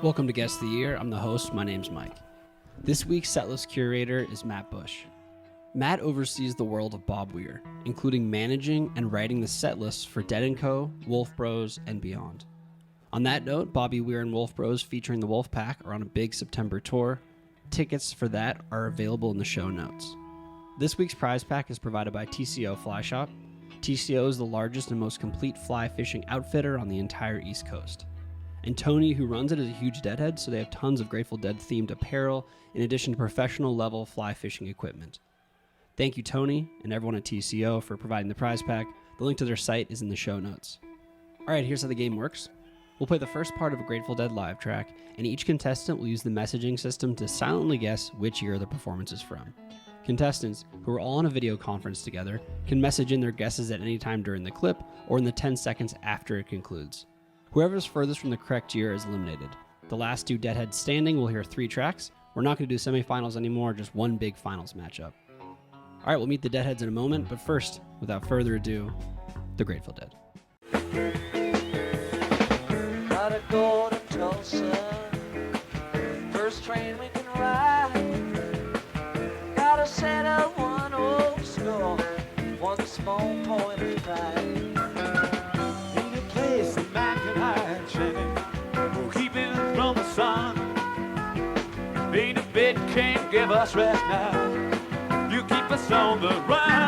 Welcome to Guest of the Year. I'm the host. My name's Mike. This week's setlist curator is Matt Busch. Matt oversees the world of Bob Weir, including managing and writing the setlist for Dead & Co., Wolf Bros, and beyond. On that note, Bobby Weir and Wolf Bros featuring the Wolf Pack are on a big September tour. Tickets for that are available in the show notes. This week's prize pack is provided by TCO Fly Shop. TCO is the largest and most complete fly fishing outfitter on the entire East Coast. And Tony, who runs it, is a huge Deadhead, so they have tons of Grateful Dead themed apparel in addition to professional level fly fishing equipment. Thank you, Tony, and everyone at TCO for providing the prize pack. The link to their site is in the show notes. All right, here's how the game works. We'll play the first part of a Grateful Dead live track, and each contestant will use the messaging system to silently guess which year the performance is from. Contestants, who are all on a video conference together, can message in their guesses at any time during the clip or in the 10 seconds after it concludes. Whoever is furthest from the correct year is eliminated. The last two Deadheads standing will hear 3 tracks. We're not going to do semifinals anymore, just one big finals matchup. All right, we'll meet the Deadheads in a moment, but first, without further ado, the Grateful Dead. Gotta go to Tulsa, first train we can ride. Gotta set up one old score, one small point of pride. Need a place that man can hide, Shannon, we'll keep it from the sun. Ain't a bed can't give us rest now, you keep us on the run.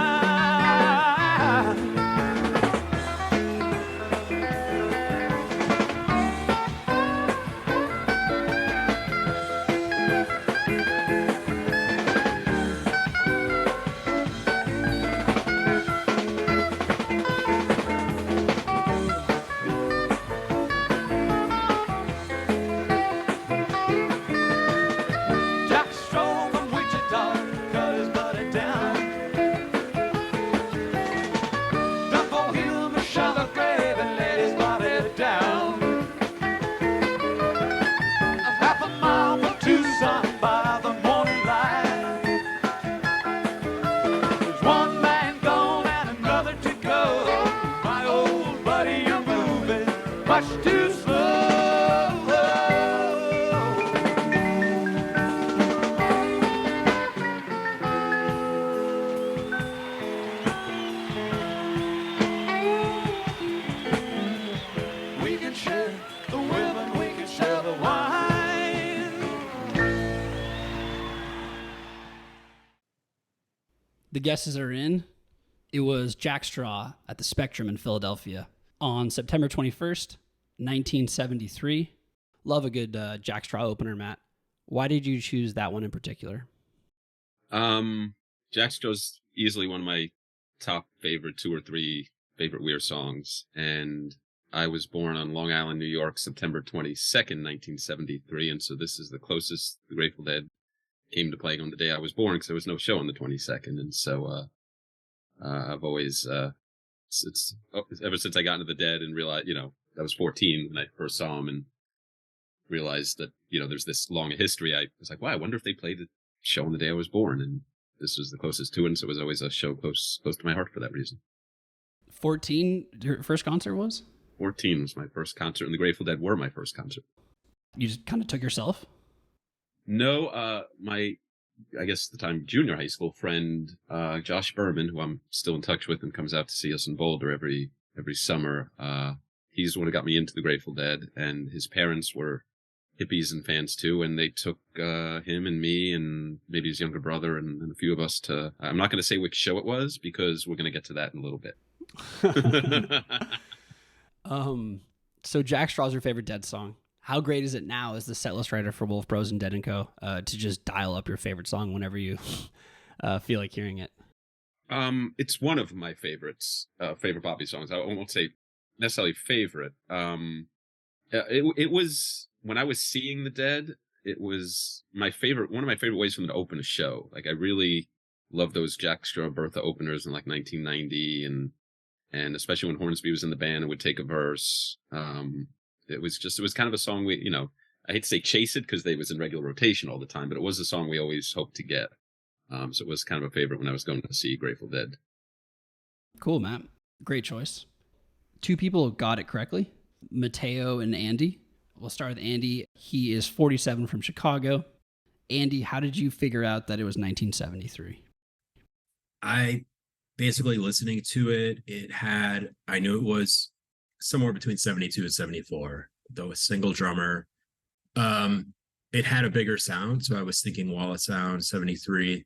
The guesses are in. It was Jack Straw at the Spectrum in Philadelphia on September 21st, 1973. Love a good Jack Straw opener, Matt. Why did you choose that one in particular? Jack Straw's easily one of my top favorite 2 or 3 favorite Weir songs. And I was born on Long Island, New York, September 22nd, 1973. And so this is the closest the Grateful Dead came to playing on the day I was born, because there was no show on the 22nd. And so I've always, it's ever since I got into the Dead and realized, I was 14 when I first saw them and realized that, there's this long history. I was like, wow, I wonder if they played the show on the day I was born. And this was the closest to it. And so it was always a show close to my heart for that reason. 14, your first concert was? 14 was my first concert, and the Grateful Dead were my first concert. You just kind of took yourself? No, I guess at the time junior high school friend, Josh Berman, who I'm still in touch with and comes out to see us in Boulder every summer. He's the one who got me into the Grateful Dead, and his parents were hippies and fans too, and they took him and me and maybe his younger brother and a few of us to, I'm not going to say which show it was because we're going to get to that in a little bit. So Jack Straw's your favorite Dead song. How great is it now as the setlist writer for Wolf Bros and Dead & Co. To just dial up your favorite song whenever you feel like hearing it? It's one of my favorites, favorite Bobby songs. I won't say necessarily favorite. It was, when I was seeing the Dead, it was one of my favorite ways for them to open a show. Like, I really love those Jack Straw Bertha openers in like 1990, and especially when Hornsby was in the band and would take a verse. It was kind of a song we, I hate to say chase it because they was in regular rotation all the time, but it was a song we always hoped to get. So it was kind of a favorite when I was going to see Grateful Dead. Cool, Matt. Great choice. 2 people got it correctly, Mateo and Andy. We'll start with Andy. He is 47 from Chicago. Andy, how did you figure out that it was 1973? I basically listening to it, I knew it was somewhere between 72 and 74, though a single drummer. It had a bigger sound, so I was thinking Wallet Sound, 73.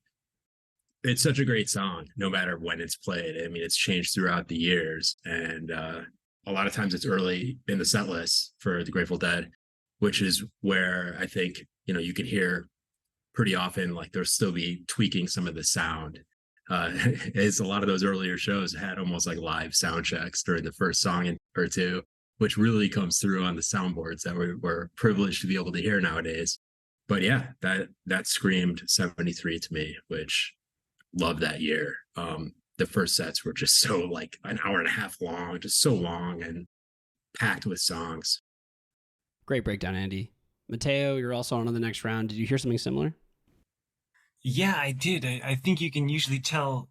It's such a great song, no matter when it's played. I mean, it's changed throughout the years, and a lot of times it's early in the set list for the Grateful Dead, which is where I think, you can hear pretty often, like they'll still be tweaking some of the sound. As a lot of those earlier shows had almost like live sound checks during the first song or two, which really comes through on the soundboards that we're privileged to be able to hear nowadays. But yeah, that screamed 73 to me, which love that year. The first sets were just so like an hour and a half long, just so long and packed with songs. Great breakdown, Andy. Mateo, you're also on to the next round. Did you hear something similar? Yeah, I did. I think you can usually tell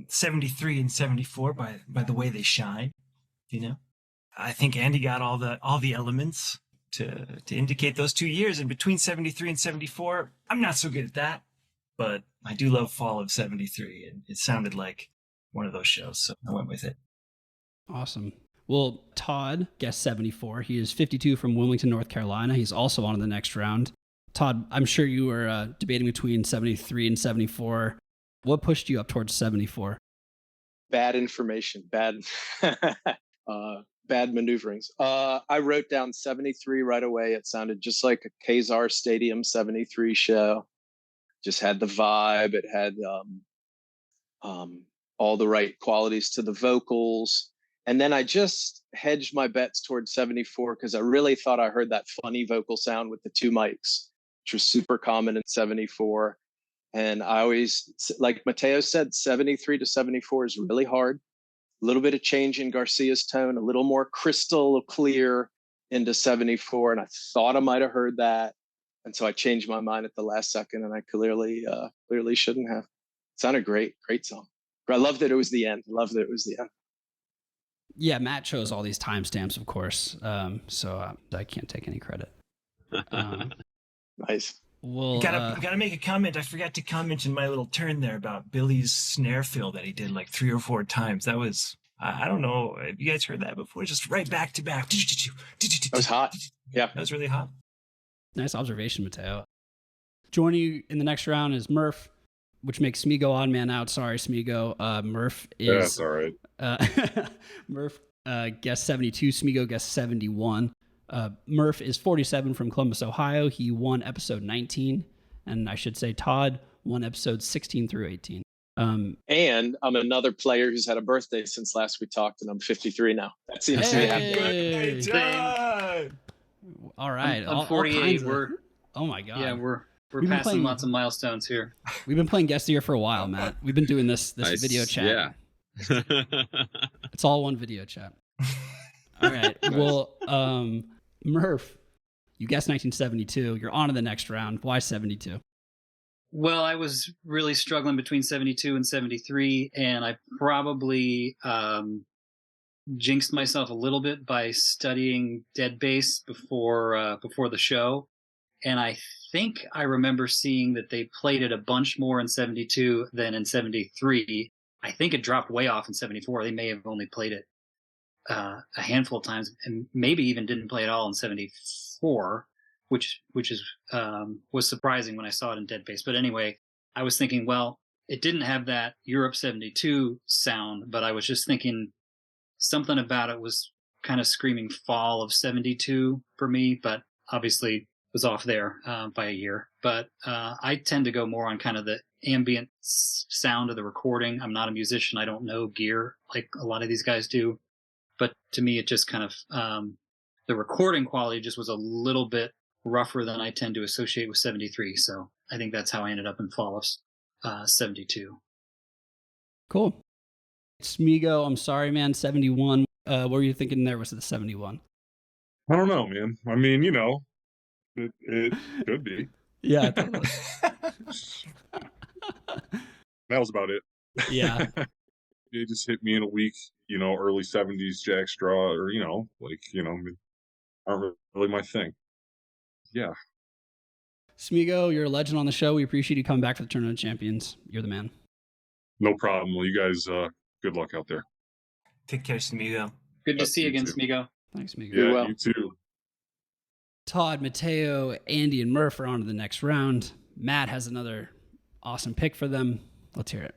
73 and 74 by the way they shine, I think Andy got all the elements to indicate those 2 years. And between 73 and 74, I'm not so good at that, but I do love Fall of 73, and it sounded like one of those shows, so I went with it. Awesome. Well, Todd guessed 74. He is 52 from Wilmington, North Carolina. He's also on to the next round. Todd, I'm sure you were debating between 73 and 74. What pushed you up towards 74? Bad information, bad maneuverings. I wrote down 73 right away. It sounded just like a Kazar Stadium 73 show. Just had the vibe. It had all the right qualities to the vocals. And then I just hedged my bets towards 74 because I really thought I heard that funny vocal sound with the two mics, which was super common in 74. And I always, like Mateo said, 73 to 74 is really hard. A little bit of change in Garcia's tone, a little more crystal clear into 74. And I thought I might have heard that. And so I changed my mind at the last second, and I clearly shouldn't have. It sounded great song. But I loved that it was the end. Yeah, Matt chose all these timestamps, of course. So I can't take any credit. Nice. Well, gotta make a comment. I forgot to comment in my little turn there about Billy's snare fill that he did like 3 or 4 times. That was, I don't know, have you guys heard that before? Just right back to back. That was hot. Yeah. That was really hot. Nice observation, Mateo. Joining you in the next round is Murph, which makes Smego odd man out. Sorry, Smego. Murph is... Yeah, that's all right. Murph guessed 72. Smego guessed 71. Murph is 47 from Columbus, Ohio. He won episode 19. And I should say Todd won episodes 16 through 18. And I'm another player who's had a birthday since last we talked, and I'm 53 now. That seems to be happening. Hey, All right. I'm 48. Oh my God. Yeah, we're passing lots of milestones here. We've been playing Guest of the Year for a while, Matt. We've been doing this Nice. video chat. Yeah. It's all one video chat. All right. Well, Murph, you guessed 1972. You're on to the next round. Why 72? Well, I was really struggling between 72 and 73, and I probably jinxed myself a little bit by studying dead bass before the show. And I think I remember seeing that they played it a bunch more in 72 than in 73. I think it dropped way off in 74. They may have only played it a handful of times, and maybe even didn't play it all in 74, which was surprising when I saw it in dead bass. But anyway, I was thinking, well, it didn't have that Europe 72 sound, but I was just thinking something about it was kind of screaming fall of 72 for me, but obviously was off there by a year. But I tend to go more on kind of the ambient sound of the recording. I'm not a musician. I don't know gear like a lot of these guys do. But to me, it just kind of, the recording quality just was a little bit rougher than I tend to associate with 73. So I think that's how I ended up in fall of 72. Cool. Smego, I'm sorry, man. 71. What were you thinking there? Was it the 71? I don't know, man. I mean, it could be. Yeah. Totally. That was about it. Yeah. It just hit me in a week, early 70s Jack Straw, or, aren't really my thing. yeah. Smego, you're a legend on the show. We appreciate you coming back for the Tournament of Champions. You're the man. No problem. Well, you guys, good luck out there. Take care, Smego. Good to Yes, see you you again, too. Smego. Thanks, Smego. Yeah, well. you too. Todd, Mateo, Andy, and Murph are on to the next round. Matt has another awesome pick for them. Let's hear it.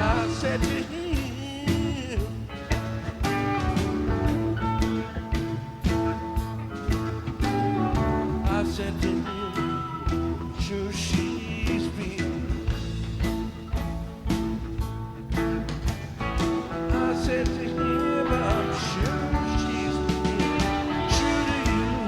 I said to him, I said to him, sure she's real. I said to him, I'm sure she's real. True to you.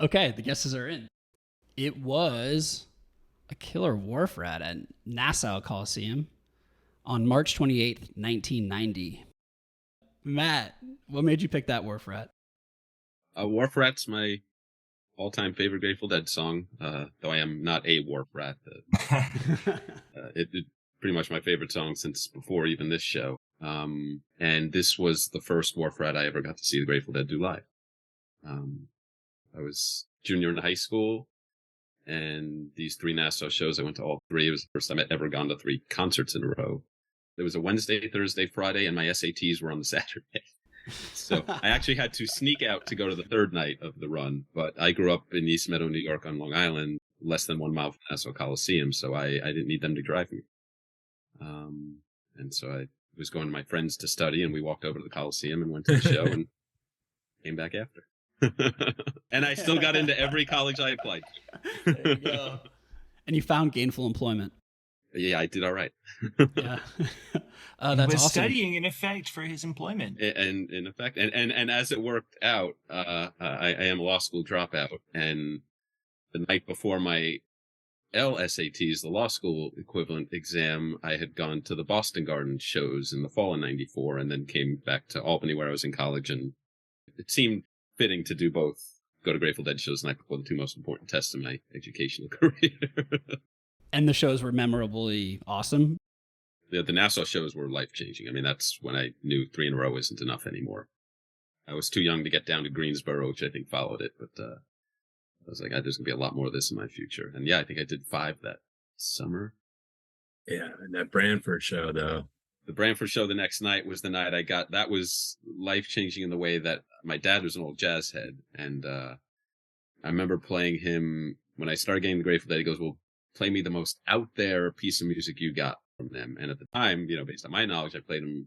Okay, the guesses are in. It was a killer wharf rat at Nassau Coliseum on March 28th, 1990. Matt, what made you pick that wharf rat? Wharf Rat's my all-time favorite Grateful Dead song, though I am not a Wharf Rat. It pretty much my favorite song since before even this show. And this was the first Wharf Rat I ever got to see the Grateful Dead do live. I was junior in high school, and these 3 Nassau shows, I went to all 3. It was the first time I'd ever gone to 3 concerts in a row. There was a Wednesday, Thursday, Friday, and my SATs were on the Saturday. So I actually had to sneak out to go to the 3rd night of the run. But I grew up in East Meadow, New York on Long Island, less than 1 mile from Nassau Coliseum, so I didn't need them to drive me. And so I was going to my friends to study, and we walked over to the Coliseum and went to the show and came back after. And I still got into every college I applied to. There you go. And you found gainful employment. Yeah, I did all right. Yeah. He That's was awesome. studying in effect for his employment. And in effect, and as it worked out, I am a law school dropout, and the night before my LSATs, the law school equivalent exam, I had gone to the Boston Garden shows in the fall of '94, and then came back to Albany where I was in college, and it seemed fitting to do both, go to Grateful Dead shows the night before the 2 most important tests in my educational career. And the shows were memorably awesome. The Nassau shows were life-changing. I mean, that's when I knew 3 in a row isn't enough anymore. I was too young to get down to Greensboro, which I think followed it, but I was like, there's going to be a lot more of this in my future. And yeah, I think I did 5 that summer. Yeah, and that Branford show, though. The Branford show the next night was the night I got, that was life-changing in the way that my dad was an old jazz head. And I remember playing him, when I started getting the Grateful Dead, he goes, well, play me the most out there piece of music you got from them. And at the time, based on my knowledge, I played him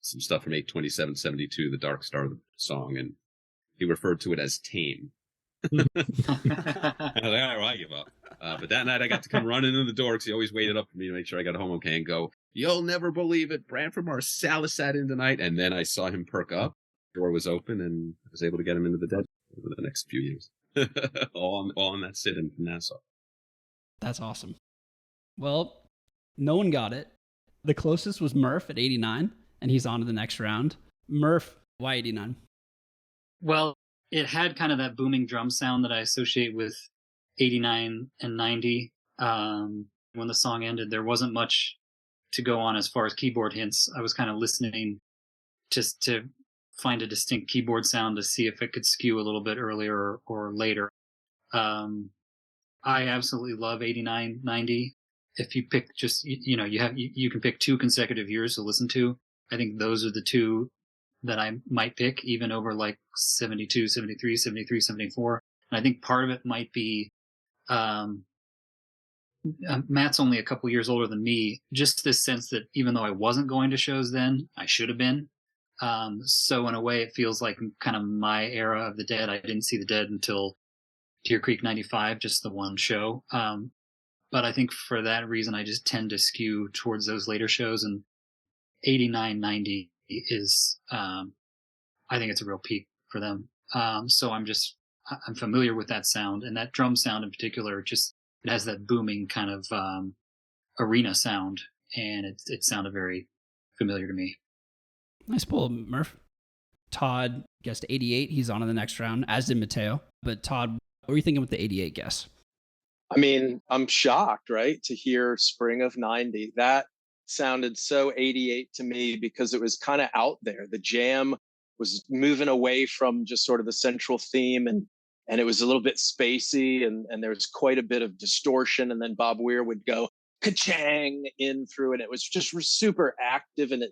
some stuff from 8/27/72, the Dark Star song, and he referred to it as tame. I was like, all right, well, I give up. But that night I got to come running in the door because he always waited up for me to make sure I got home okay, and go, you'll never believe it, Branford Marsalis sat in tonight. And then I saw him perk up, the door was open, and I was able to get him into the Dead over the next few years. all on that sit in Nassau. That's awesome. Well, no one got it. The closest was Murph at 89, and he's on to the next round. Murph, why 89? Well, it had kind of that booming drum sound that I associate with 89 and 90. When the song ended, there wasn't much to go on as far as keyboard hints. I was kind of listening just to find a distinct keyboard sound to see if it could skew a little bit earlier or later. I absolutely love 89, 90. If you pick just, you can pick 2 consecutive years to listen to. I think those are the 2 that I might pick, even over like 72, 73, 73, 74. And I think part of it might be, Matt's only a couple years older than me. Just this sense that even though I wasn't going to shows then, I should have been. So in a way, it feels like kind of my era of the Dead. I didn't see the Dead until Deer Creek 95, just the one show. But I think for that reason, I just tend to skew towards those later shows. And 89, 90 is, I think it's a real peak for them. So I'm familiar with that sound, and that drum sound in particular, it has that booming kind of arena sound, and it sounded very familiar to me. Nice pull, Murph. Todd guessed 88. He's on in the next round, as did Mateo. But Todd, what were you thinking with the 88 guess? I mean, I'm shocked, right, to hear Spring of 90. That sounded so 88 to me because it was kind of out there. The jam was moving away from just sort of the central theme, and it was a little bit spacey, and there was quite a bit of distortion, and then Bob Weir would go ka-chang in through, and it was just super active. And a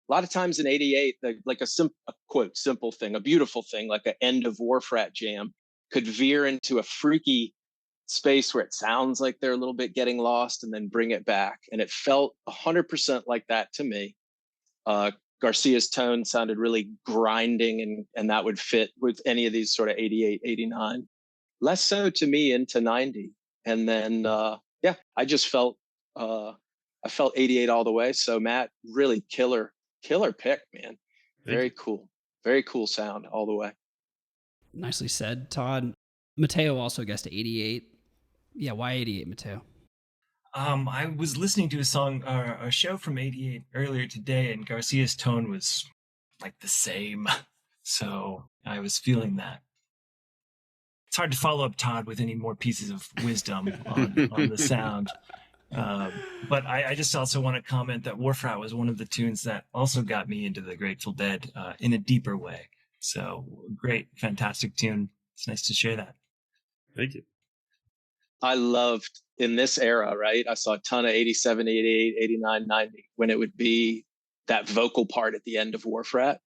lot of times in 88, like a simple thing, a beautiful thing, like an end of Wharf Rat jam could veer into a freaky space where it sounds like they're a little bit getting lost and then bring it back. And it felt 100% like that to me. Garcia's tone sounded really grinding, and that would fit with any of these sort of 88, 89. Less so to me into 90. And then, I just felt, I felt 88 all the way. So Matt, really killer pick, man. Very cool sound all the way. Nicely said, Todd. Mateo also guessed 88. Yeah, why 88, Mateo? I was listening to a show from 88 earlier today, and Garcia's tone was like the same. So I was feeling that. It's hard to follow up Todd with any more pieces of wisdom on the sound. But I just also want to comment that Wharf Rat was one of the tunes that also got me into the Grateful Dead in a deeper way. So great, fantastic tune. It's nice to share that. Thank you. I loved in this era, right? I saw a ton of 87, 88, 89, 90 when it would be that vocal part at the end of Wharf Rat.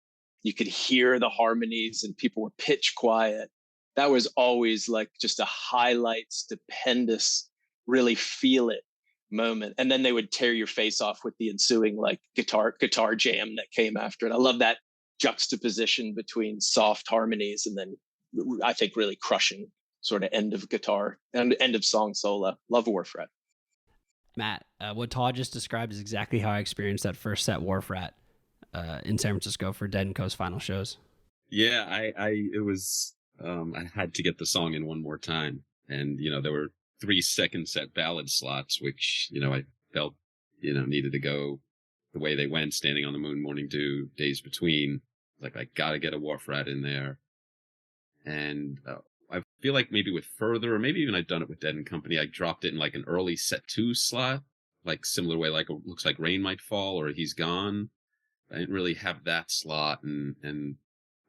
You could hear the harmonies and people were pitch quiet. That was always like just a highlight, stupendous, really feel it moment. And then they would tear your face off with the ensuing like guitar jam that came after it. I love that juxtaposition between soft harmonies and then I think really crushing sort of end of guitar and end of song solo. Love Wharf Rat. Matt, what Todd just described is exactly how I experienced that first set Wharf Rat in San Francisco for Dead & Co.'s final shows. Yeah, I had to get the song in one more time. And, there were 3 second set ballad slots, which, I felt, needed to go the way they went, Standing on the Moon, Morning Dew, Days Between. Like, I got to get a Wharf Rat in there. And I feel like maybe with Further, or maybe even I'd done it with Dead & Company, I dropped it in like an early set 2 slot, like similar way, like Looks Like Rain Might Fall or He's Gone. I didn't really have that slot. And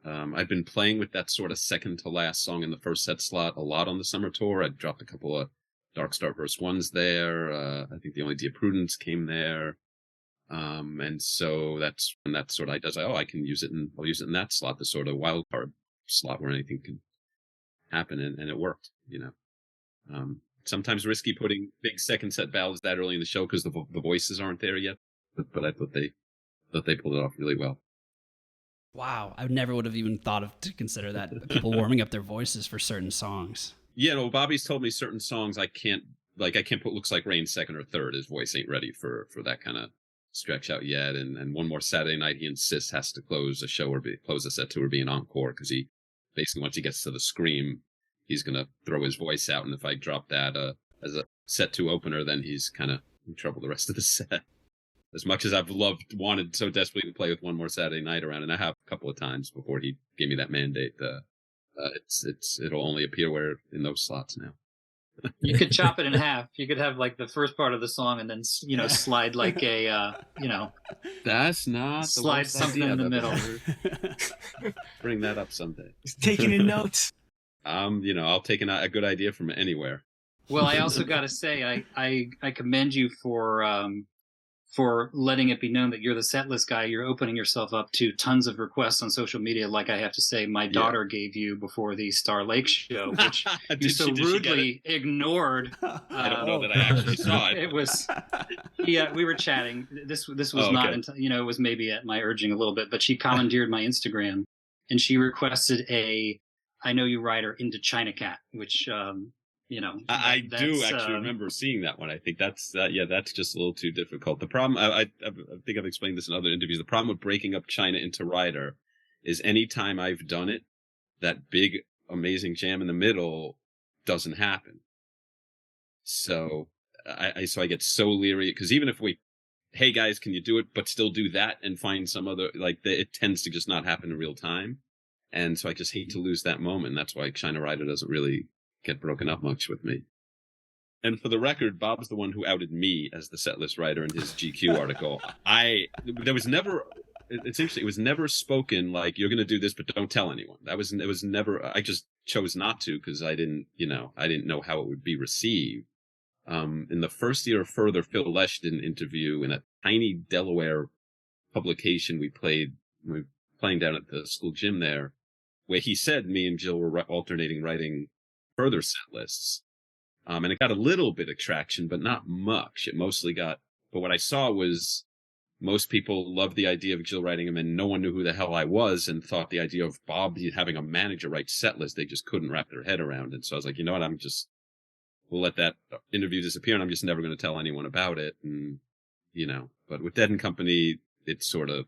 I've been playing with that sort of second to last song in the first set slot a lot on the summer tour. I dropped a couple of Dark Star Verse 1s there. I think The Only Dear Prudence came there. And so that's when that sort of does, I can use it I'll use it in that slot, the sort of wild card slot where anything can happen, and it worked. Sometimes risky putting big second set ballads that early in the show because the voices aren't there yet, but I thought they pulled it off really well. Wow, I never would have even thought to consider that, people warming up their voices for certain songs. Yeah, no, Bobby's told me certain songs I can't put Looks Like Rain second or third. His voice ain't ready for that kind of stretch out yet. And One More Saturday Night, he insists has to close a show or close a set 2 or be an encore because he basically, once he gets to the scream, he's going to throw his voice out. And if I drop that as a set 2 opener, then he's kind of in trouble the rest of the set. As much as I've wanted so desperately to play with One More Saturday Night around, and I have a couple of times before he gave me that mandate, it'll only appear where in those slots now. You could chop it in half. You could have like the first part of the song and then slide like a That's not slide something in the middle. Bring that up someday. He's taking in notes. I'll take a good idea from anywhere. Well, I also got to say, I commend you for letting it be known that you're the setlist guy. You're opening yourself up to tons of requests on social media. Like I have to say, my daughter gave you before the Star Lake show, which you so rudely ignored. I don't know that I actually saw it. It was, we were chatting. This was not until, it was maybe at my urging a little bit, but she commandeered my Instagram and she requested I Know You Rider into China Cat, which, I do actually remember seeing that one. I think that's just a little too difficult. The problem, I think I've explained this in other interviews. The problem with breaking up China into Rider is anytime I've done it, that big amazing jam in the middle doesn't happen. So I get so leery because even if hey guys, can you do it, but still do that and find some other it tends to just not happen in real time, and so I just hate to lose that moment. That's why China Rider doesn't really get broken up much with me. And for the record, Bob's the one who outed me as the setlist writer in his GQ article. It's interesting. It was never spoken like you're going to do this, but don't tell anyone. It was never. I just chose not to because I didn't know how it would be received. In the first year of Further, Phil Lesh did an interview in a tiny Delaware publication we were playing down at the school gym there, where he said me and Jill were alternating writing Further set lists. And it got a little bit of traction, but not much. It mostly got, but what I saw was most people loved the idea of Jill writing them and no one knew who the hell I was and thought the idea of Bob having a manager write set lists, they just couldn't wrap their head around. And so I was like, you know what, we'll let that interview disappear and I'm just never going to tell anyone about it. And, but with Dead and Company, it sort of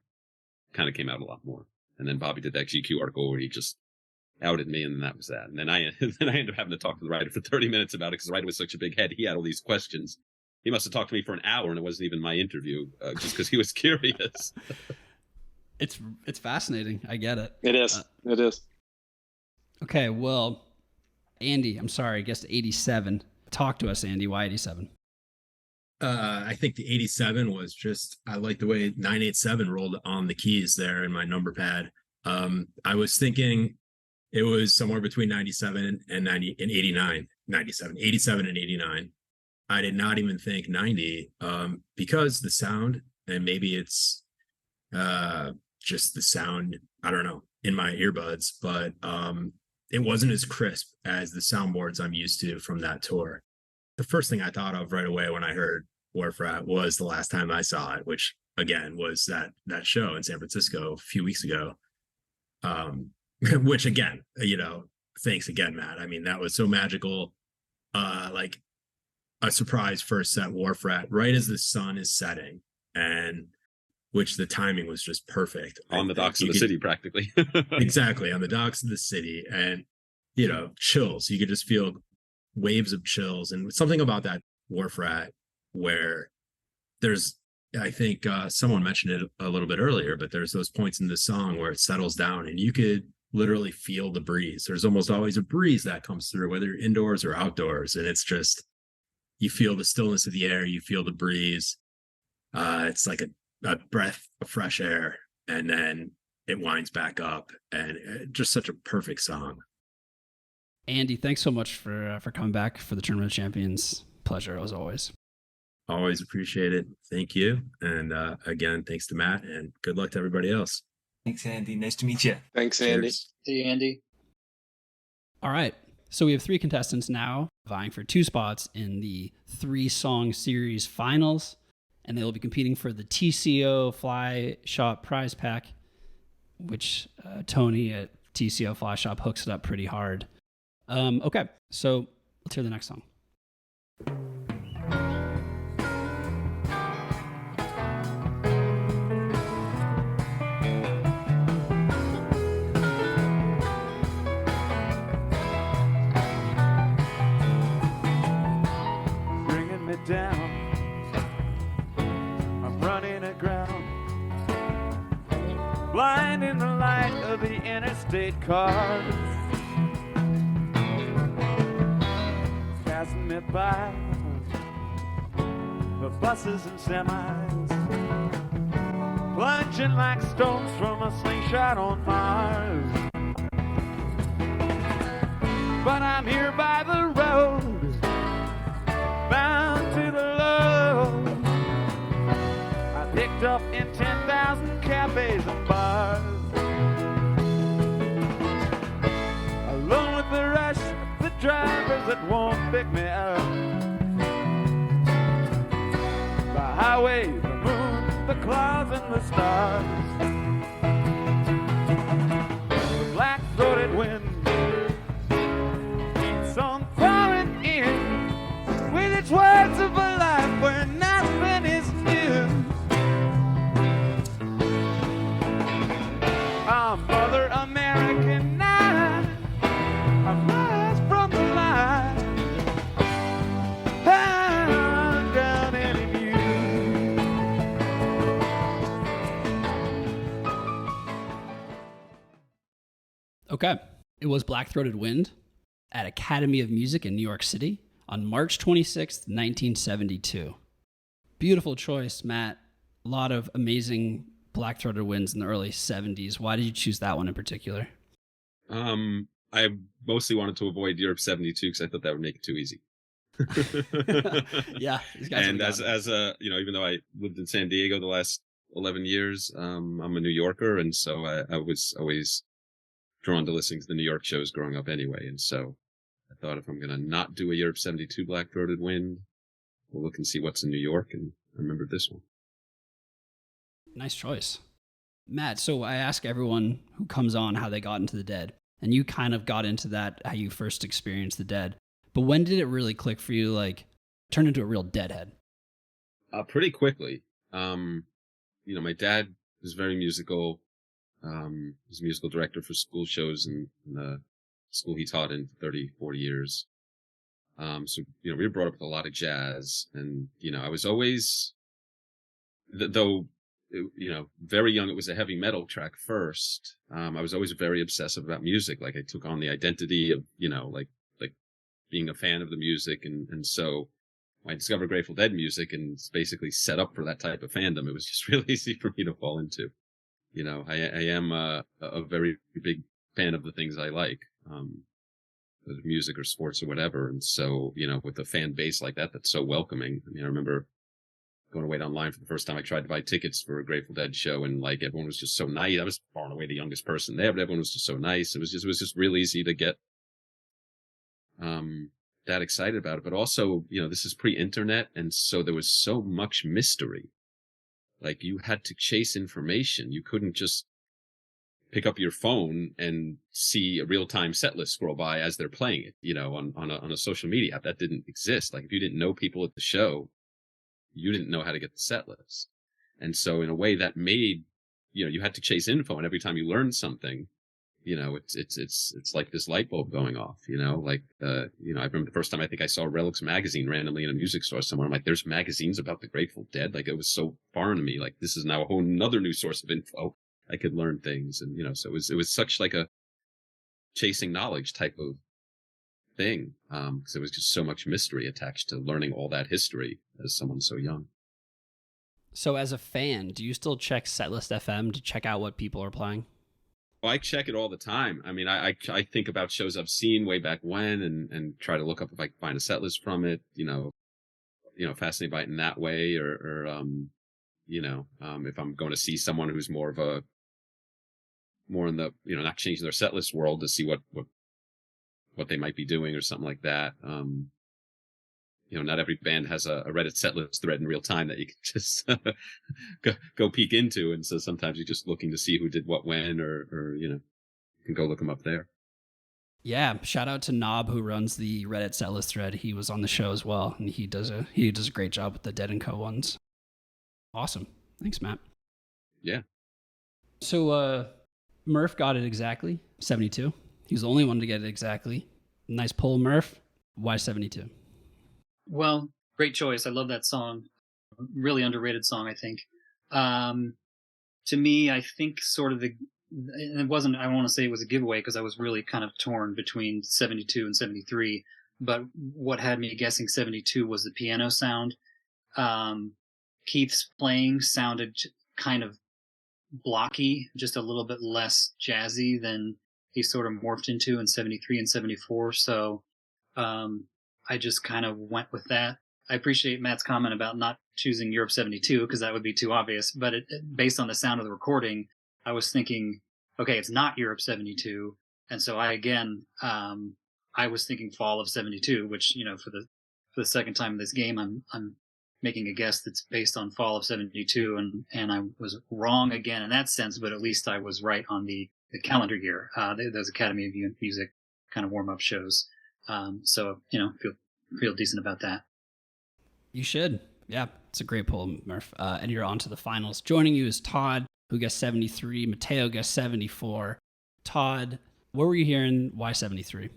kind of came out a lot more. And then Bobby did that GQ article where he just outed me, and then that was that. And then I ended up having to talk to the writer for 30 minutes about it because the writer was such a big head. He had all these questions. He must have talked to me for an hour, and it wasn't even my interview, just because he was curious. It's fascinating. I get it. It is. It is. Okay, well, Andy, I'm sorry, I guess 87. Talk to us, Andy. Why 87? I think the 87 was just, I like the way 987 rolled on the keys there in my number pad. I was thinking it was somewhere between 97 and 89, 87 and 89. I did not even think 90, because the sound, and maybe it's just the sound, I don't know, in my earbuds, but it wasn't as crisp as the soundboards I'm used to from that tour. The first thing I thought of right away when I heard Wharf Rat was the last time I saw it, which again was that show in San Francisco a few weeks ago. Which again, thanks again, Matt. I mean, that was so magical. Like a surprise first set Wharf Rat right as the sun is setting, and which the timing was just perfect. On the docks of the city, practically. Exactly, on the docks of the city. And, chills. You could just feel waves of chills. And something about that Wharf Rat where there's, I think someone mentioned it a little bit earlier, but there's those points in the song where it settles down and you could literally feel the breeze. There's almost always a breeze that comes through, whether you're indoors or outdoors. And it's just, you feel the stillness of the air, you feel the breeze. It's like a breath of fresh air, and then it winds back up, and just such a perfect song. Andy, thanks so much for coming back for the Tournament of Champions. Pleasure as always. Always appreciate it. Thank you. And again, thanks to Matt, and good luck to everybody else. Thanks, Andy. Nice to meet you. Thanks, Andy. See you, Andy. All right. So we have 3 contestants now vying for 2 spots in the 3-song series finals, and they will be competing for the TCO Fly Shop prize pack, which Tony at TCO Fly Shop hooks it up pretty hard. Okay, so let's hear the next song. Down, I'm running aground, blind in the light of the interstate cars. passing me by. The buses and semis, plunging like stones from a slingshot on Mars. But I'm here by the road, bound to the low. I picked up in 10,000 cafes and bars. Alone with the rush, the drivers that won't pick me up. The highway, the moon, the clouds and the stars. The black-throated wind keeps on pouring in with its words of a life where nothing is new. I'm Mother American now, I'm miles from the line. I'm drowning in you. Okay. It was Black-Throated Wind at Academy of Music in New York City on March 26th, 1972. Beautiful choice, Matt. A lot of amazing Black-Throated Winds in the early 70s. Why did you choose that one in particular? I mostly wanted to avoid Europe 72 because I thought that would make it too easy. Yeah. These guys And as a, you know, even though I lived in San Diego the last 11 years, I'm a New Yorker. And so I was always drawn to listening to the New York shows growing up anyway. And so I thought if I'm going to not do a Europe 72 Black-Throated Wind, we'll look and see what's in New York. And I remembered this one. Nice choice. Matt, so I ask everyone who comes on how they got into the Dead, and you kind of got into that, how you first experienced the Dead. But when did it really click for you, like, turn into a real Deadhead? Pretty quickly. You know, my dad was very musical. He was a musical director for school shows in the school he taught in for 30, 40 years. So, you know, we were brought up with a lot of jazz, and, you know, I was always, though, you know, very young, it was a heavy metal track first. I was always very obsessive about music. Like I took on the identity of, you know, like being a fan of the music. And so I discovered Grateful Dead music and it's basically set up for that type of fandom. It was just really easy for me to fall into. You know, I am a very big fan of the things I like, whether music or sports or whatever. And so, you know, with a fan base like that, that's so welcoming. I mean, I remember going to wait online for the first time I tried to buy tickets for a Grateful Dead show, and like everyone was just so nice. I was far and away the youngest person there, but everyone was just so nice. It was just real easy to get that excited about it. But also, you know, this is pre-internet, and so there was so much mystery. Like you had to chase information. You couldn't just pick up your phone and see a real-time set list scroll by as they're playing it, you know, on a social media app. That didn't exist. Like if you didn't know people at the show, you didn't know how to get the set list. And so in a way that made, you know, you had to chase info, and every time you learned something, you know, it's like this light bulb going off, you know, like, you know, I remember the first time I think I saw Relics magazine randomly in a music store somewhere. I'm like, there's magazines about the Grateful Dead. Like it was so foreign to me. Like this is now a whole nother new source of info. I could learn things. And, you know, so it was such like a chasing knowledge type of thing. Cause there was just so much mystery attached to learning all that history as someone so young. So as a fan, do you still check Setlist FM to check out what people are playing? Well, I check it all the time. I mean, I think about shows I've seen way back when and try to look up if I can find a set list from it, you know, fascinated by it in that way, or you know, if I'm going to see someone who's more in the, you know, not changing their set list world, to see what they might be doing or something like that. You know, not every band has a Reddit setlist thread in real time that you can just go peek into. And so sometimes you're just looking to see who did what when, or, you know, you can go look them up there. Yeah. Shout out to Knob, who runs the Reddit setlist thread. He was on the show as well, and he does a great job with the Dead & Co. ones. Awesome. Thanks, Matt. Yeah. So, Murph got it exactly, 72. He was the only one to get it exactly. Nice pull, Murph. Why 72? Well, great choice. I love that song. Really underrated song, I think. To me, I think sort of it wasn't, I don't want to say it was a giveaway because I was really kind of torn between 72 and 73. but what had me guessing 72 was the piano sound. Keith's playing sounded kind of blocky, just a little bit less jazzy than he sort of morphed into in 73 and 74. So I just kind of went with that. I appreciate Matt's comment about not choosing Europe 72 because that would be too obvious. But based on the sound of the recording, I was thinking, okay, it's not Europe 72. And so I was thinking fall of 72, which, for the second time in this game, I'm making a guess that's based on fall of 72. And I was wrong again in that sense, but at least I was right on the calendar year. Those Academy of Music kind of warm up shows. So, feel decent about that. You should. Yeah, it's a great poll, Murph. And you're on to the finals. Joining you is Todd, who guessed 73. Mateo guessed 74. Todd, what were you hearing? Why 73?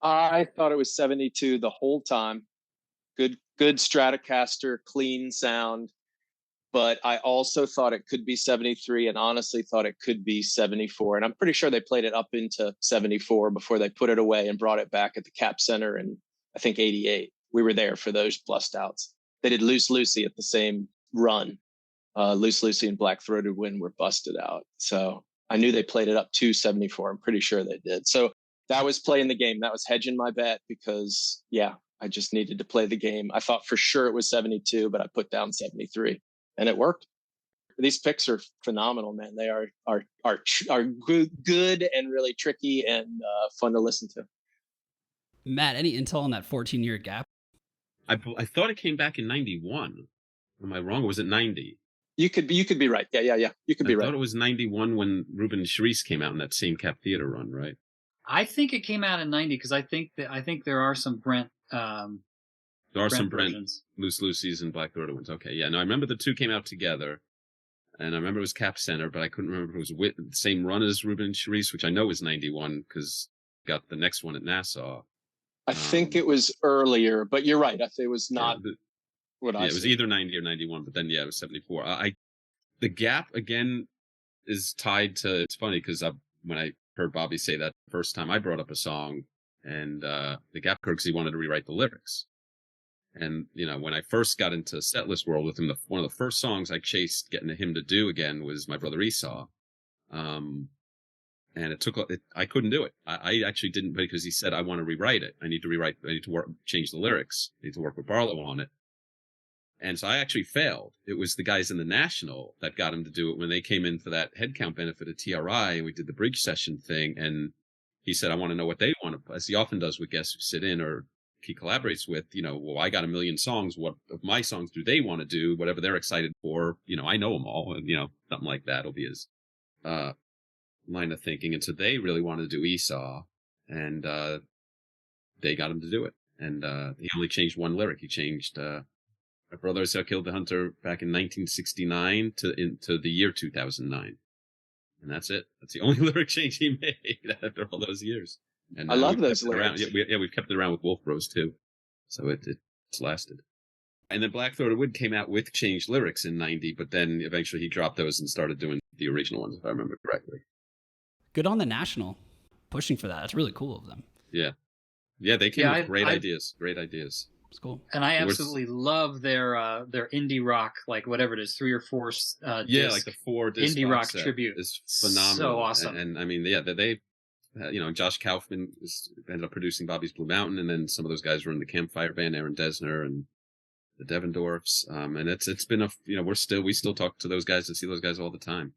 I thought it was 72 the whole time. Good Stratocaster, clean sound. But I also thought it could be 73 and honestly thought it could be 74. And I'm pretty sure they played it up into 74 before they put it away and brought it back at the Cap Center in, I think, 88. We were there for those bust outs. They did Loose Lucy at the same run. Loose Lucy and Black Throated Wind were busted out. So I knew they played it up to 74. I'm pretty sure they did. So that was playing the game. That was hedging my bet because, I just needed to play the game. I thought for sure it was 72, but I put down 73 and it worked. These picks are phenomenal, man. They are good and really tricky and fun to listen to. Matt, any intel on that 14-year gap? I thought it came back in 91. Am I wrong? Or was it 90? You could be right. Yeah. You could be right. I thought it was 91 when Ruben Charisse came out in that same Cap Theater run, right? I think it came out in 90 because I think there are some Brent. There are some Brent Loose Lucy's and Black Throated Winds. Okay, yeah. No, I remember the two came out together, and I remember it was Cap Center, but I couldn't remember if it was the same run as Ruben and Charisse, which I know was 91 because got the next one at Nassau. I think it was earlier, but you're right. I think it was not what I said. It was either 90 or 91, but then, it was 74. The gap, again, is tied to, it's funny because when I heard Bobby say that first time I brought up a song, and the gap occurred because he wanted to rewrite the lyrics. And, when I first got into setlist world with him, one of the first songs I chased getting him to do again was My Brother Esau. And I couldn't do it. I actually didn't, because he said, I want to rewrite it. I need to change the lyrics. I need to work with Barlow on it. And so I actually failed. It was the guys in the National that got him to do it when they came in for that headcount benefit at TRI, and we did the bridge session thing. And he said, I want to know what they want to, as he often does with guests who sit in or he collaborates with, I got a million songs. What of my songs do they want to do? Whatever they're excited for, I know them all. And, something like that will be his line of thinking. And so they really wanted to do Esau, and they got him to do it. And he only changed one lyric. He changed My Brother Esau Killed the Hunter back in 1969 to the year 2009. And that's it. That's the only lyric change he made after all those years. And I love those lyrics. We've kept it around with Wolf Rose too. So it's lasted. And then Black Throated Wind came out with changed lyrics in 90, but then eventually he dropped those and started doing the original ones, if I remember correctly. Good on the National, pushing for that. It's really cool of them. Yeah. Yeah, they came with great ideas. Great ideas. It's cool. And I absolutely love their indie rock, like whatever it is, 3 or 4 disc, like the 4 disc indie rock tribute is phenomenal. So awesome. And I mean, they Josh Kaufman ended up producing Bobby's Blue Mountain, and then some of those guys were in the Campfire Band, Aaron Dessner and the Devendorfs. And it's been we still talk to those guys and see those guys all the time.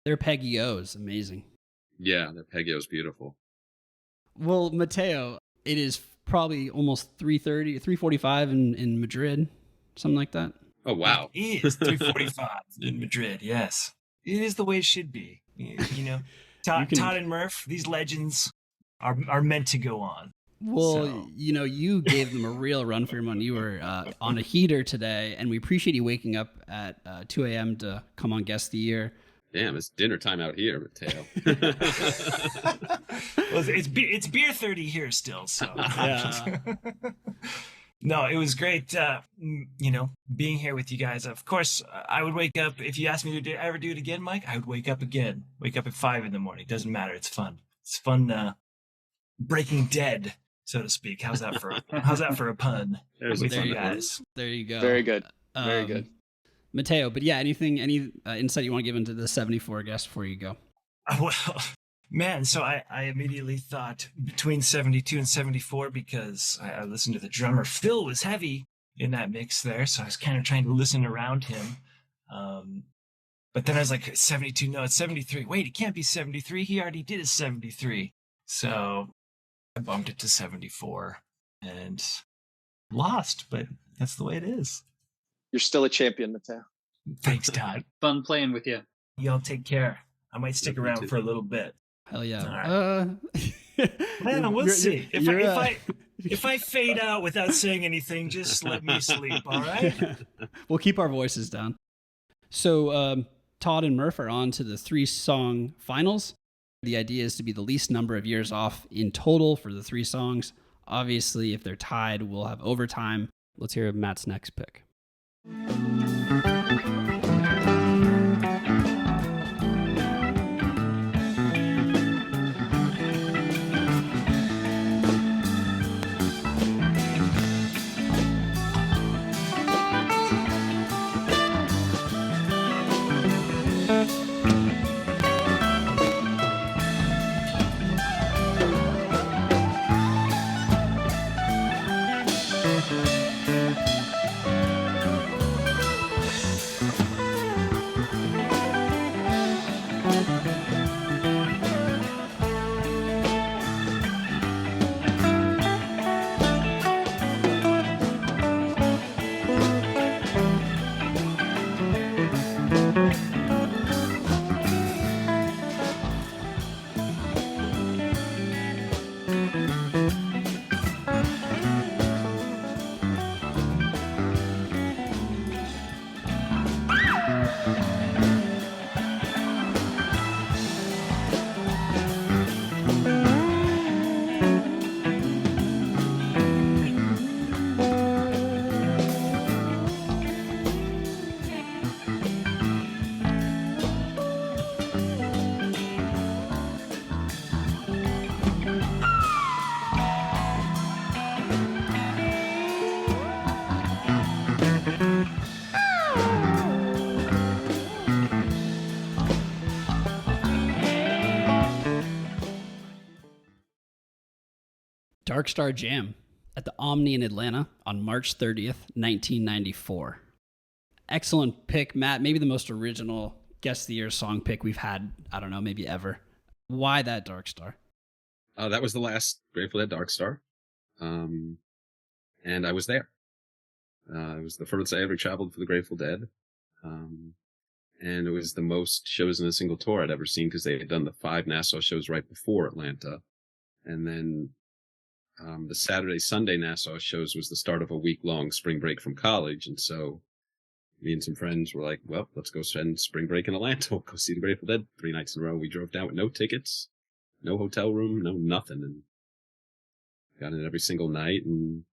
Their Peggy O is amazing. Yeah, their Peggy O is beautiful. Well, Mateo, it is probably almost 3:45 in Madrid, something like that. Oh, wow. It is 3:45 in Madrid, yes. It is the way it should be. Todd and Murph, these legends are meant to go on. Well, So- you gave them a real run for your money. You were on a heater today, and we appreciate you waking up at 2 a.m. to come on Guest of the Year. Damn, it's dinner time out here, Mateo. Well, it's beer 30 here still, so. Yeah. No, it was great, being here with you guys. Of course, I would wake up, if you asked me to ever do it again, Mike, I would wake up again. Wake up at 5 in the morning. Doesn't matter. It's fun. It's fun breaking dead so to speak. How's that for a pun? There's With a there you you fun guys. There you go. Very good. Very good. Mateo, but yeah, any insight you want to give into the 74 guest before you go? Well, man, so I immediately thought between 72 and 74 because I listened to the drummer. Phil was heavy in that mix there, so I was kind of trying to listen around him. But then I was like, 72, no, it's 73. Wait, it can't be 73. He already did his 73. So I bumped it to 74 and lost, but that's the way it is. You're still a champion, Mateo. Thanks, Todd. Fun playing with you. Y'all take care. I might stick Yeah, me around too. for a little bit. Hell yeah. All Man, we'll see. If I fade out without saying anything, just let me sleep, all right? We'll keep our voices down. So Todd and Murph are on to the 3-song finals. The idea is to be the least number of years off in total for the 3 songs. Obviously, if they're tied, we'll have overtime. Let's hear Matt's next pick. Dark Star Jam at the Omni in Atlanta on March 30th, 1994. Excellent pick, Matt. Maybe the most original Guest of the Year song pick we've had, I don't know, maybe ever. Why that Dark Star? That was the last Grateful Dead Dark Star. And I was there. It was the furthest I ever traveled for the Grateful Dead. And it was the most shows in a single tour I'd ever seen because they had done the 5 Nassau shows right before Atlanta. And then the Saturday, Sunday Nassau shows was the start of a week-long spring break from college. And so me and some friends were like, well, let's go spend spring break in Atlanta. We'll go see the Grateful Dead 3 nights in a row. We drove down with no tickets, no hotel room, no nothing. And got in every single night. And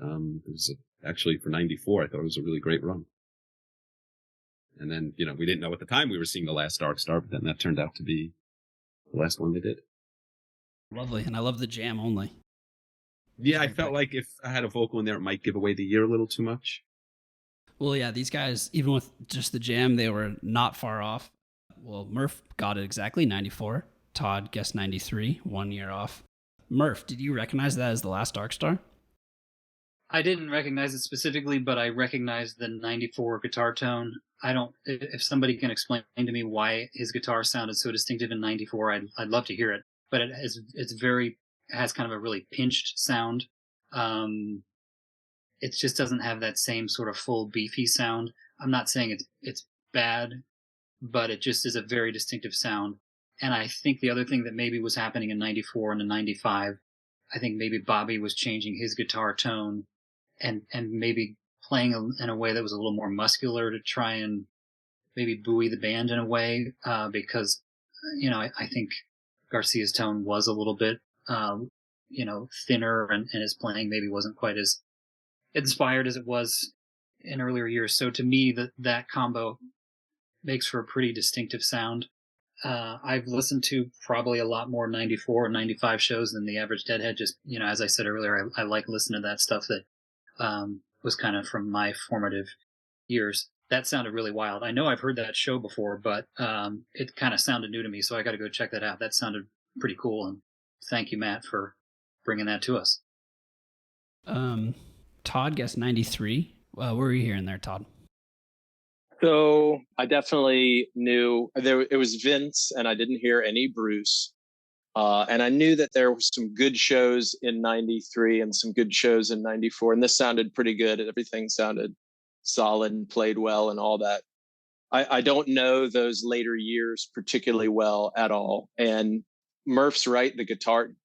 it was actually for 94, I thought it was a really great run. And then, we didn't know at the time we were seeing the last Dark Star, but then that turned out to be the last one they did. Lovely. And I love the jam only. Yeah, I felt like if I had a vocal in there, it might give away the year a little too much. Well, yeah, these guys, even with just the jam, they were not far off. Well, Murph got it exactly, 94. Todd guessed 93, 1 year off. Murph, did you recognize that as the last Dark Star? I didn't recognize it specifically, but I recognized the 94 guitar tone. If somebody can explain to me why his guitar sounded so distinctive in 94, I'd love to hear it. But it has kind of a really pinched sound. It just doesn't have that same sort of full beefy sound. I'm not saying it's bad, but it just is a very distinctive sound. And I think the other thing that maybe was happening in 94 and in 95, I think maybe Bobby was changing his guitar tone and maybe playing in a way that was a little more muscular to try and maybe buoy the band in a way, because, I think Garcia's tone was a little bit, thinner and his playing maybe wasn't quite as inspired as it was in earlier years. So to me, that combo makes for a pretty distinctive sound. I've listened to probably a lot more 94 and 95 shows than the average Deadhead. Just, as I said earlier, I like listening to that stuff that was kind of from my formative years. That sounded really wild. I know I've heard that show before, but it kind of sounded new to me, so I got to go check that out. That sounded pretty cool, and thank you, Matt, for bringing that to us. Todd guessed 93. What were you hearing there, Todd? So I definitely knew it was Vince, and I didn't hear any Bruce. And I knew that there were some good shows in 93 and some good shows in 94. And this sounded pretty good. Everything sounded solid and played well and all that. I don't know those later years particularly well at all. And Murph's right.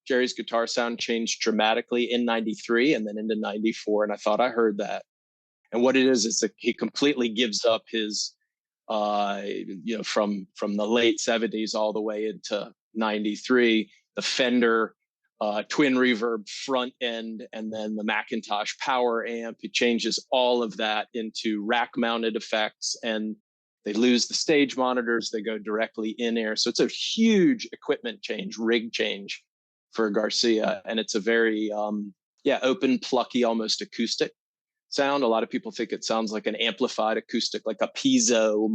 Jerry's guitar sound changed dramatically in 93 and then into 94. And I thought I heard that. And what it is that he completely gives up his, from the late 70s all the way into 93, the Fender twin reverb front end, and then the Macintosh power amp. It changes all of that into rack mounted effects, and they lose the stage monitors. They go directly in air. So it's a huge equipment change, rig change for Garcia. And it's a very, open, plucky, almost acoustic sound. A lot of people think it sounds like an amplified acoustic, like a piezo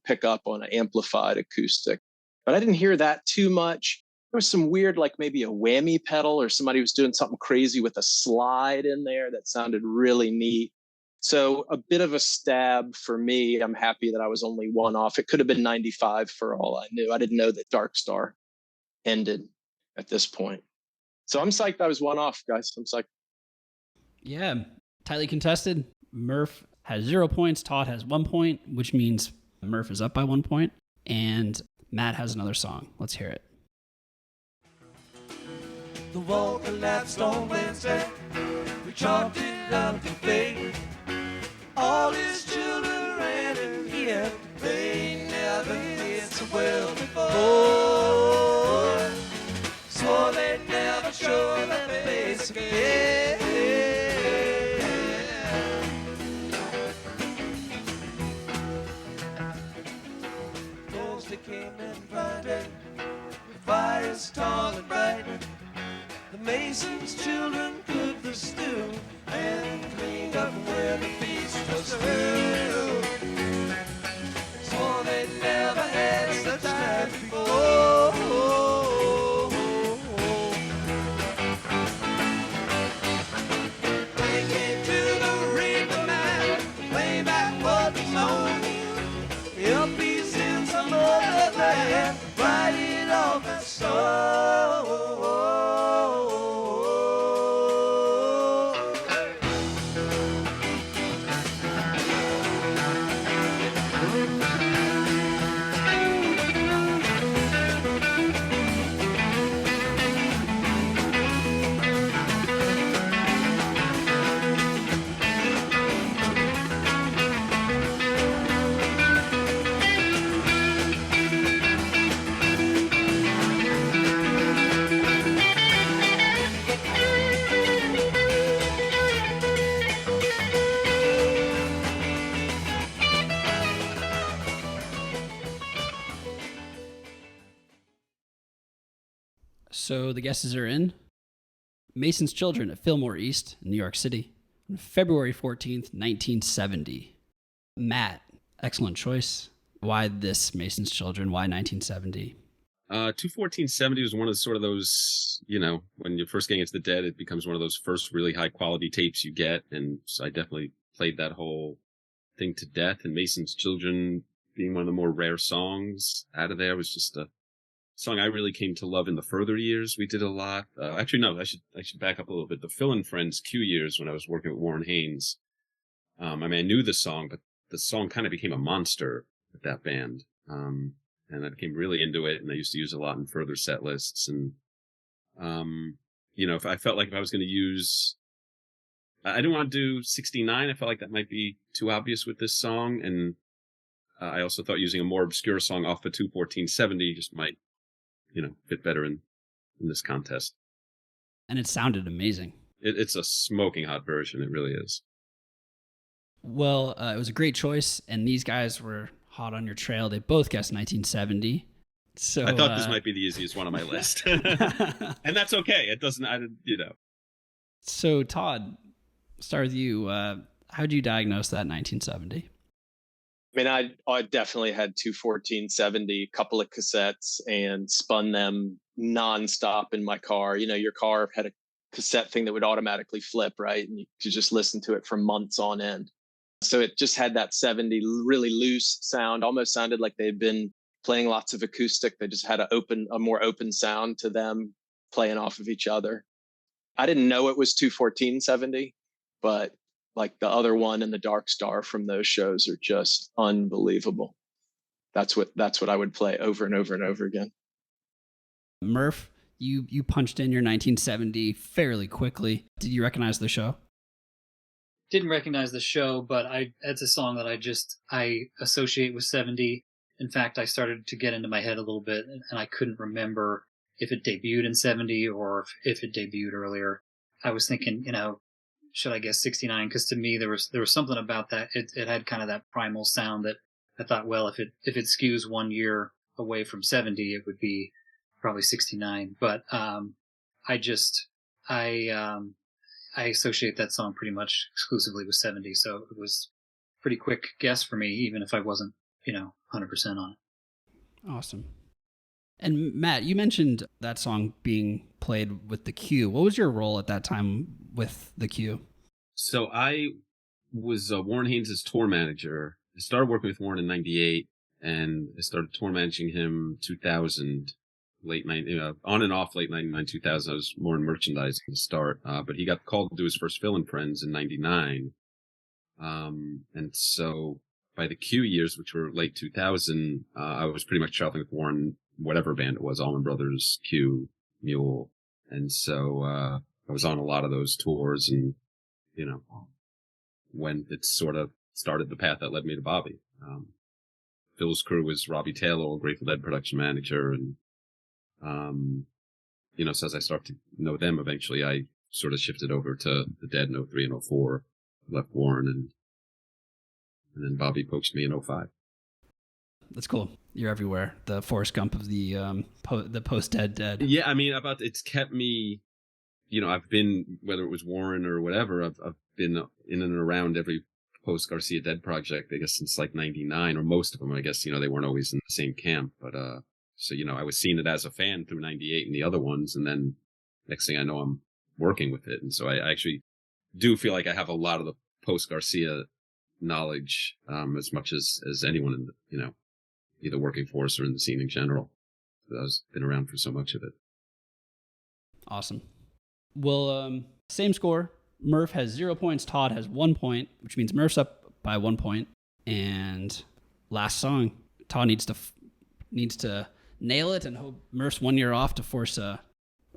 pickup on an amplified acoustic. But I didn't hear that too much. There was some weird, like maybe a whammy pedal, or somebody was doing something crazy with a slide in there that sounded really neat. So a bit of a stab for me. I'm happy that I was only one off. It could have been 95 for all I knew. I didn't know that Dark Star ended at this point. So I'm psyched I was one off, guys. I'm psyched. Yeah, tightly contested. Murph has 0 points. Todd has 1 point, which means Murph is up by 1 point. And Matt has another song. Let's hear it. The wall collapsed on Wednesday. We chalked it up to fate. All his children ran in here. They never did so well before. Swore they'd never show their face again. Thursday came in Friday. The fire's tall and bright. The Masons' children cooked the stew and cleaned up where the feast was through. Swore they'd never had such times before. They came to the river mouth, way back what was known. Help peace in some other land, write it off and so. So the guesses are in. Mason's Children at Fillmore East, New York City, on February 14th, 1970. Matt, excellent choice. Why this Mason's Children? Why 1970? 21470 was one of those, when you're first getting into the Dead, it becomes one of those first really high quality tapes you get. And so I definitely played that whole thing to death. And Mason's Children being one of the more rare songs out of there was just a song I really came to love in the further years. We did a lot. Actually, no, I should back up a little bit. The Phil and Friends Q years when I was working with Warren Haynes. I knew the song, but the song kind of became a monster with that band. And I became really into it, and I used to use it a lot in further set lists. And, if I felt like if I was going to use, I didn't want to do 69. I felt like that might be too obvious with this song. And I also thought using a more obscure song off of 21470 just might, fit better in this contest. And it sounded amazing. It's a smoking hot version. It really is. Well, it was a great choice, and these guys were hot on your trail. They both guessed 1970. So I thought this might be the easiest one on my list. And that's okay. It doesn't, So Todd, start with you. How'd you diagnose that 1970? I mean, I definitely had two 1470, couple of cassettes, and spun them nonstop in my car. You know, your car had a cassette thing that would automatically flip, right? And you could just listen to it for months on end. So it just had that 70 really loose sound, almost sounded like they'd been playing lots of acoustic. They just had a more open sound to them playing off of each other. I didn't know it was two 1470, but like the other one and the Dark Star from those shows are just unbelievable. That's what I would play over and over and over again. Murph, you punched in your 1970 fairly quickly. Did you recognize the show? Didn't recognize the show, but it's a song that I associate with 70. In fact, I started to get into my head a little bit, and I couldn't remember if it debuted in 70 or if it debuted earlier. I was thinking, should I guess 69? Because to me, there was something about that. It had kind of that primal sound that I thought, well, if it skews 1 year away from 70, it would be probably 69. But I associate that song pretty much exclusively with 70. So it was a pretty quick guess for me, even if I wasn't, 100% on it. Awesome. And Matt, you mentioned that song being played with the Q. What was your role at that time with the Q? So I was Warren Haynes' tour manager. I started working with Warren in 98, and I started tour managing him 2000, on and off late 99, 2000. I was more in merchandising to start, but he got called to do his first Fill-In Friends in 99. And so by the Q years, which were late 2000, I was pretty much traveling with Warren, whatever band it was, Allman Brothers, Q, Mule. And so I was on a lot of those tours, and, when it sort of started the path that led me to Bobby. Phil's crew was Robbie Taylor, a Grateful Dead production manager. And, so as I started to know them, eventually I sort of shifted over to the Dead in 03 and 04, left Warren, and then Bobby poached me in 05. That's cool. You're everywhere. The Forrest Gump of the post-Dead. Yeah, I mean, it's kept me, I've been, whether it was Warren or whatever, I've been in and around every post-Garcia Dead project, I guess, since like 99, or most of them. I guess, they weren't always in the same camp. But, so, I was seeing it as a fan through 98 and the other ones. And then next thing I know, I'm working with it. And so I actually do feel like I have a lot of the post-Garcia knowledge, as much as anyone in the, either working for us or in the scene in general. I've been around for so much of it. Awesome. Well, same score. Murph has 0 points. Todd has 1 point, which means Murph's up by 1 point. And last song, Todd needs to nail it and hope Murph's 1 year off to force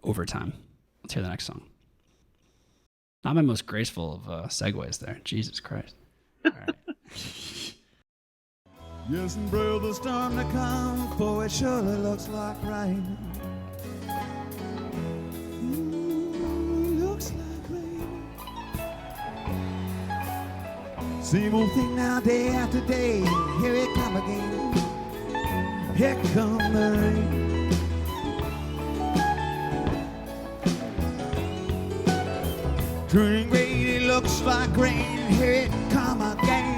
overtime. Let's hear the next song. Not my most graceful of segues there. Jesus Christ. All right. Yes, and brother, storm to come, for it surely looks like rain. Looks like rain. Same old thing now, day after day. Here it come again. Here come the rain. Turning gray, it looks like rain. Here it come again.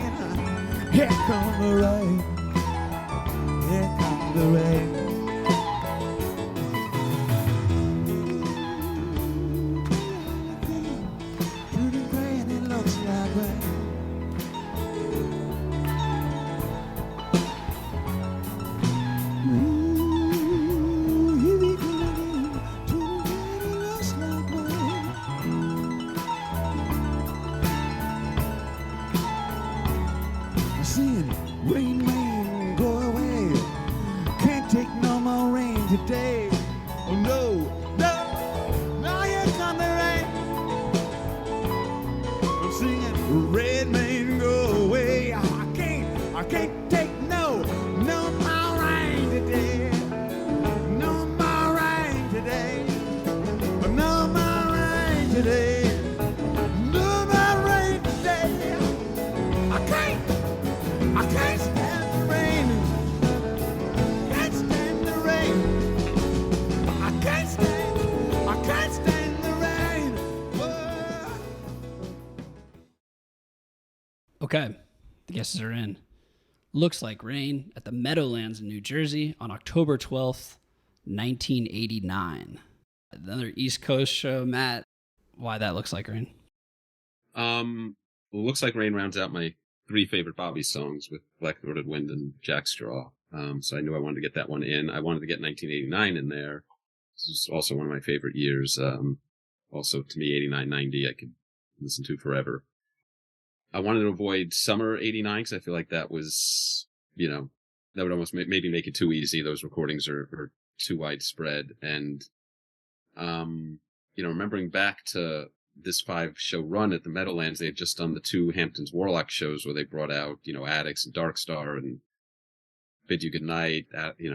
Here come the rain. Here come the rain. Turning gray and it looks like rain. Here we go again. Turning gray and it looks like rain. Saying, rain, rain, go away. Can't take Okay, the guesses are in. Looks Like Rain at the Meadowlands in New Jersey on October 12th, 1989. Another East Coast show. Matt, why that Looks Like Rain? Looks Like Rain rounds out my 3 favorite Bobby songs with Black Throated Wind and Jackstraw. So I knew I wanted to get that one in. I wanted to get 1989 in there. This is also one of my favorite years. Also, to me, 89, 90, I could listen to forever. I wanted to avoid summer 89 because I feel like that was, that would almost maybe make it too easy. Those recordings are too widespread. And, remembering back to this 5-show run at the Meadowlands, they had just done the 2 Hamptons Warlock shows where they brought out, Addicts and Darkstar and Bid You Goodnight,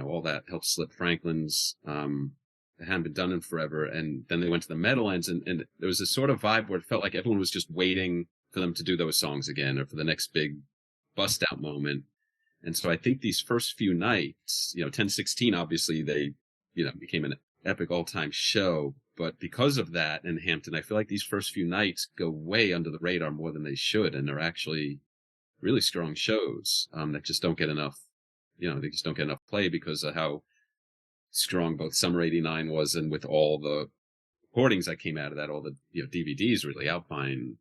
all that, Help Slip Franklin's, it hadn't been done in forever. And then they went to the Meadowlands and there was this sort of vibe where it felt like everyone was just waiting for them to do those songs again or for the next big bust out moment. And so I think these first few nights, 10/16, obviously they, became an epic all-time show. But because of that in Hampton, I feel like these first few nights go way under the radar more than they should. And they're actually really strong shows, that just don't get enough, they just don't get enough play because of how strong both Summer 89 was and with all the recordings that came out of that, all the, DVDs really, Alpine,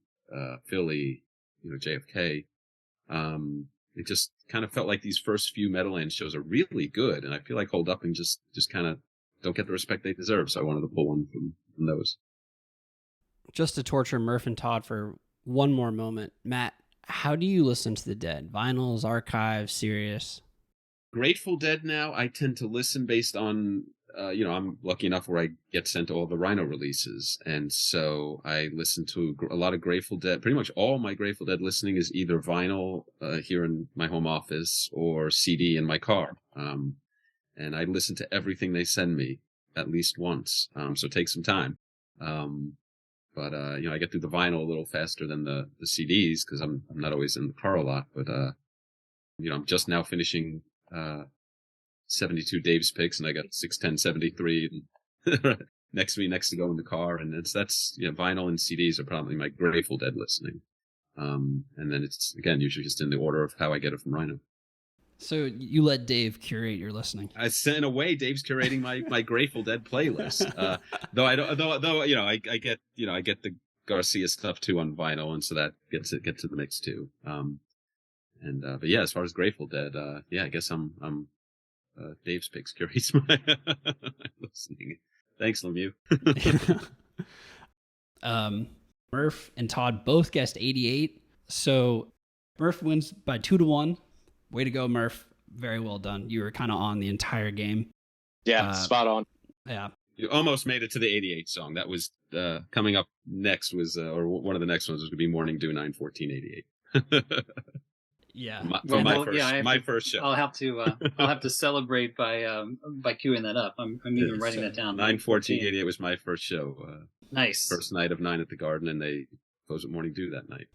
Philly, JFK. It just kind of felt like these first few Meadowlands shows are really good. And I feel like hold up and just kind of don't get the respect they deserve. So I wanted to pull one from those. Just to torture Murph and Todd for one more moment. Matt, how do you listen to the Dead? Vinyls, archives, Sirius? Grateful Dead now, I tend to listen based on, I'm lucky enough where I get sent all the Rhino releases. And so I listen to a lot of Grateful Dead. Pretty much all my Grateful Dead listening is either vinyl here in my home office or CD in my car. And I listen to everything they send me at least once. So it takes some time. But I get through the vinyl a little faster than the CDs because I'm not always in the car a lot. But, I'm just now finishing 72 Dave's Picks, and I got 61073 next to me, next to go in the car. And that's vinyl and CDs are probably my Grateful Dead listening. And then it's, again, usually just in the order of how I get it from Rhino. So you let Dave curate your listening. In a way, Dave's curating my Grateful Dead playlist. Though I don't, though I get the Garcia stuff too on vinyl, and so that gets to the mix too. But yeah, as far as Grateful Dead, I guess I'm Dave's Picks curates my listening. Thanks, Lemieux. Murph and Todd both guessed 88. So Murph wins by 2-1. Way to go, Murph. Very well done. You were kind of on the entire game. Yeah, spot on. Yeah. You almost made it to the 88 song. That was coming up next was, or one of the next ones was going to be Morning Dew 9/14/88. Yeah. My first show. I'll have to celebrate by queuing that up. I'm even writing that down. 9/14/88 was my first show. Nice. First night of 9 at the Garden, and they closed at Morning Dew that night.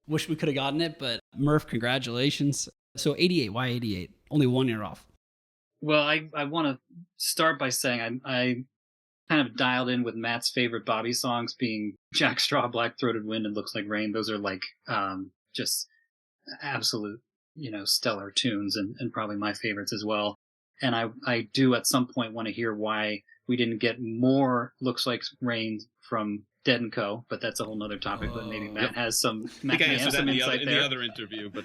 Wish we could have gotten it, but Murph, congratulations. So 88, why 88? Only 1 year off. Well, I want to start by saying I kind of dialed in with Matt's favorite Bobby songs being Jackstraw, Black Throated Wind, and Looks Like Rain. Those are like just absolute, stellar tunes and probably my favorites as well. And I do at some point want to hear why we didn't get more Looks Like Rain from Dead & Co., but that's a whole nother topic. But maybe Matt has some. I think I answered that insight in there. the other interview, but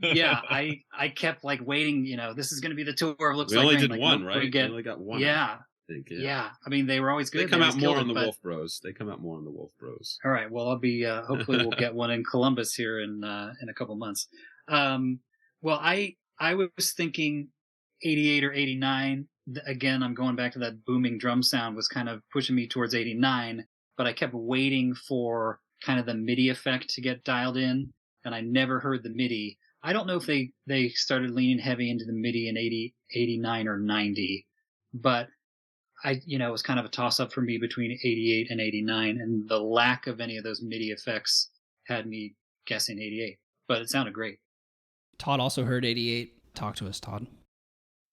yeah, I kept like waiting. This is going to be the tour of Looks we Like only Rain. did like, one, right? We only got one. Yeah. I think, yeah. I mean, they were always good. They come out more on the Wolf Bros. They come out more on the Wolf Bros. All right. Well, I'll be. Hopefully, we'll get one in Columbus here in a couple months. Well, I was thinking 88 or 89. Again, I'm going back to that booming drum sound was kind of pushing me towards 89, but I kept waiting for kind of the MIDI effect to get dialed in, and I never heard the MIDI. I don't know if they started leaning heavy into the MIDI in 80, 89 or 90, but it was kind of a toss up for me between 88 and 89, and the lack of any of those MIDI effects had me guessing 88, but it sounded great. Todd also heard 88. Talk to us, Todd.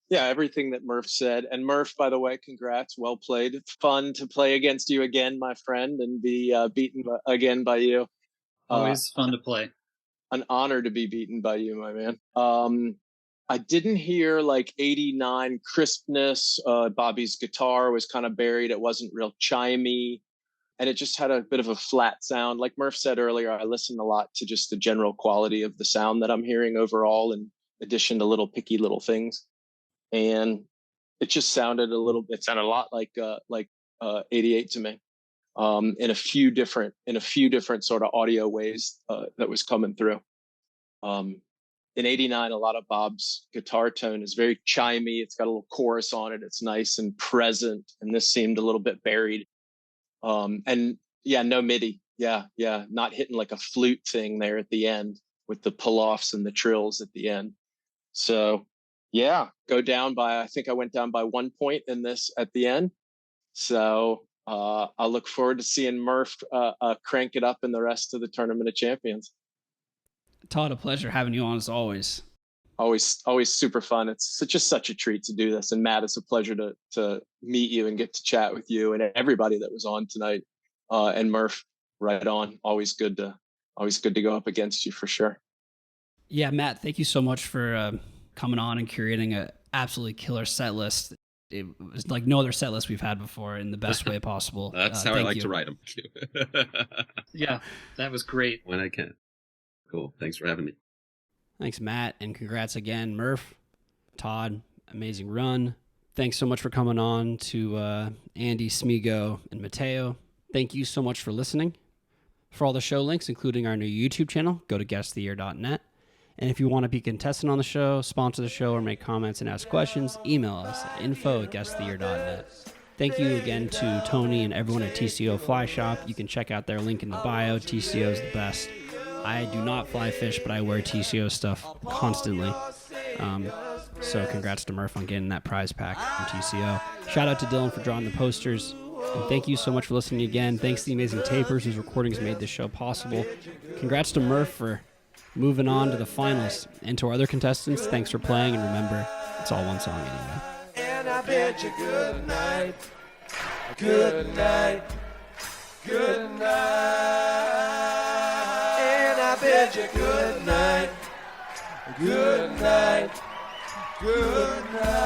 Yeah, everything that Murph said. And Murph, by the way, congrats. Well played. Fun to play against you again, my friend, and be beaten again by you. Always fun to play. an honor to be beaten by you, my man. I didn't hear like 89 crispness. Bobby's guitar was kind of buried. It wasn't real chimey. And it just had a bit of a flat sound. Like Murph said earlier, I listen a lot to just the general quality of the sound that I'm hearing overall, in addition to little picky little things. And it just sounded it sounded a lot like 88 to me, in a few different sort of audio ways that was coming through. In 89, a lot of Bob's guitar tone is very chimey. It's got a little chorus on it. It's nice and present. And this seemed a little bit buried. And yeah, no MIDI. Yeah. Not hitting like a flute thing there at the end with the pull-offs and the trills at the end. So yeah, I think I went down by 1 point in this at the end. So I look forward to seeing Murph crank it up in the rest of the Tournament of Champions. Todd, a pleasure having you on as always. Always super fun. It's such a treat to do this. And Matt, it's a pleasure to meet you and get to chat with you and everybody that was on tonight. And Murph, right on. Always good to go up against you for sure. Yeah, Matt, thank you so much for coming on and curating a absolutely killer set list. It was like no other set list we've had before in the best way possible. That's how I like to write them. Yeah, that was great. When I can. Cool. Thanks for having me. Thanks, Matt, and congrats again, Murph, Todd. Amazing run. Thanks so much for coming on to Andy, Smego, and Mateo. Thank you so much for listening. For all the show links, including our new YouTube channel, go to guesttheyear.net. And if you want to be a contestant on the show, sponsor the show, or make comments and ask questions, email us at info@guesttheyear.net. Thank you again to Tony and everyone at TCO Fly Shop. You can check out their link in the bio. TCO is the best. I do not fly fish, but I wear TCO stuff constantly. So congrats to Murph on getting that prize pack from TCO. Shout out to Dylan for drawing the posters. And thank you so much for listening again. Thanks to the amazing tapers whose recordings made this show possible. Congrats to Murph for moving on to the finals. And to our other contestants, thanks for playing. And remember, it's all one song anyway. And I bid you good night. Good night. Good night. And I bid you good night. Good night. Good night.